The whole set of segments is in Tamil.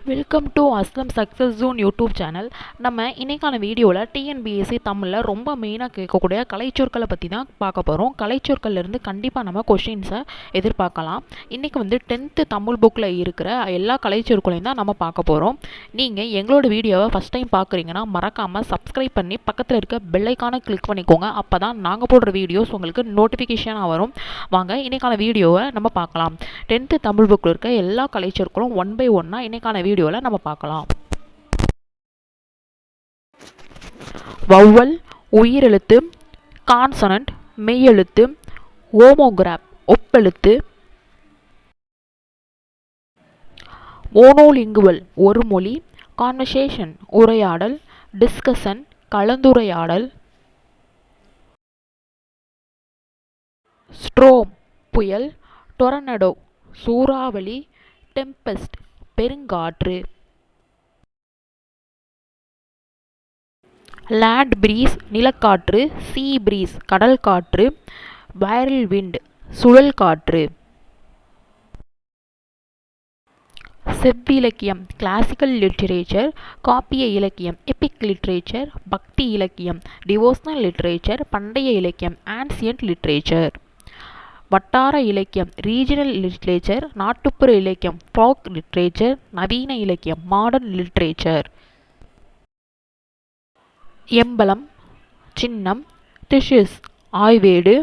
Welcome to Aslam success zone YouTube channel. நம்ம இன்றைக்கான வீடியோவில் டிஎன்பிஎஸ்சி தமிழில் ரொம்ப மெயினாக கேட்கக்கூடிய கலைச்சொற்களை பற்றி தான் பார்க்க போகிறோம். கலைச்சொற்கள்லேருந்து கண்டிப்பாக நம்ம கொஷின்ஸை எதிர்பார்க்கலாம். இன்றைக்கி வந்து 10th தமிழ் புக்கில் இருக்கிற எல்லா கலைச்சொற்களையும் தான் நம்ம பார்க்க போகிறோம். நீங்கள் எங்களோட வீடியோவை ஃபஸ்ட் டைம் பார்க்குறீங்கன்னா மறக்காமல் சப்ஸ்கிரைப் பண்ணி பக்கத்தில் இருக்க பெல்லைக்கான கிளிக் பண்ணிக்கோங்க. அப்போ தான் நாங்கள் போடுற வீடியோஸ் உங்களுக்கு நோட்டிஃபிகேஷனாக வரும். வாங்க இன்றைக்கான வீடியோவை நம்ம பார்க்கலாம். 10th தமிழ் புக்கில் இருக்க எல்லா கலைச்சொற்களும் 1 by 1 இன்றைக்கான வீடியோவில் நம்ம பார்க்கலாம். வௌவல் உயிரெழுத்து, கான்சனன்ட் மெய்யெழுத்து, ஓமோகிராப் ஒப்பெழுத்து, மோனோலிங்குவல் ஒரு மொழி, கான்வர்சேஷன் உரையாடல், டிஸ்கஷன் கலந்துரையாடல், ஸ்ட்ரோம் புயல், டொர்னடோ சூறாவளி, டெம்பெஸ்ட் பெருங்காற்று, லேண்ட் பிரீஸ் நிலக்காற்று, சீ பிரீஸ் கடல் காற்று, வைரல் விண்ட் சுழல் காற்று. செவ்விலக்கியம் கிளாசிக்கல் லிட்ரேச்சர், காப்பிய இலக்கியம் எபிக் லிட்ரேச்சர், பக்தி இலக்கியம் டிவோஷனல் லிட்ரேச்சர், பண்டைய இலக்கியம் ஆன்சியன்ட் லிட்ரேச்சர். வட்டார இலக்கியம் ரீஜனல் லிட்ரேச்சர், நாட்டுப்புற இலக்கியம் ஃபோக் லிட்ரேச்சர், நவீன இலக்கியம் மாடர்ன் லிட்ரேச்சர். எம்பலம் சின்னம், திஷிஸ் ஆய்வேடு,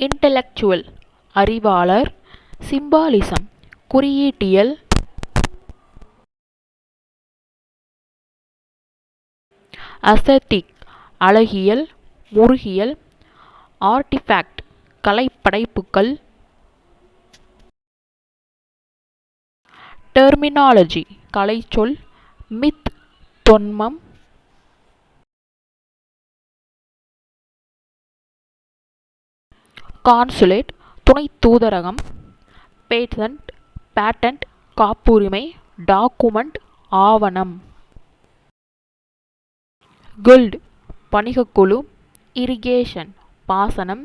இன்டலெக்சுவல் அறிவாளர், சிம்பாலிசம் குறியீட்டியல், அசெட்டிக் அழகியல் முருகியல், ஆர்டிஃபேக்ட் கலைப்படைப்புகள், டெர்மினாலஜி கலைச்சொல், மித் தொன்மம், கான்சுலேட் துணை தூதரகம், பேட்டன்ட் காப்புரிமை, டாக்குமெண்ட் ஆவணம், கில்ட் வணிகக்குழு, இரிகேஷன் பாசனம்,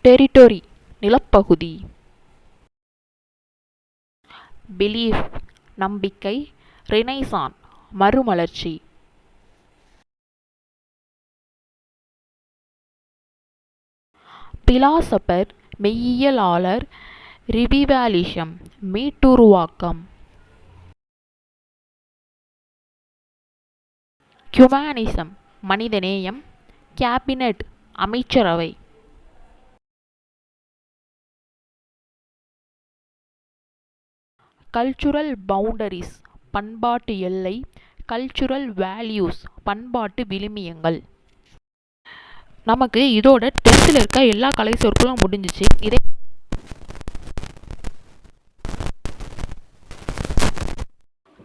டெரிட்டோரி நிலப்பகுதி, பிலீஃப் நம்பிக்கை, ரினைசான் மறுமலர்ச்சி. பிலாசபர் மெய்யியலாளர், ரிவிவாலிசம் மீட்டுருவாக்கம், ஹியூமனிசம் மனிதநேயம், கேபினட் அமைச்சரவை. கல்ச்சுரல் பவுண்டரிஸ் பண்பாட்டு எல்லை, கல்ச்சுரல் வேல்யூஸ் பண்பாட்டு விழுமியங்கள். நமக்கு இதோட 10th இருக்க எல்லா கலை சொற்களும் முடிஞ்சிச்சு. இதே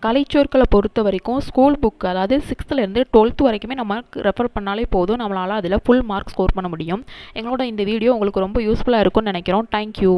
கலைச்சொற்களை பொறுத்த வரைக்கும் ஸ்கூல் புக், அதாவது 6th 12th வரைக்குமே நம்ம ரெஃபர் பண்ணாலே போதும், நம்மளால் அதில் ஃபுல் மார்க் ஸ்கோர் பண்ண முடியும். எங்களோட இந்த வீடியோ உங்களுக்கு ரொம்ப யூஸ்ஃபுல்லாக இருக்கும்னு நினைக்கிறோம். தேங்க்யூ.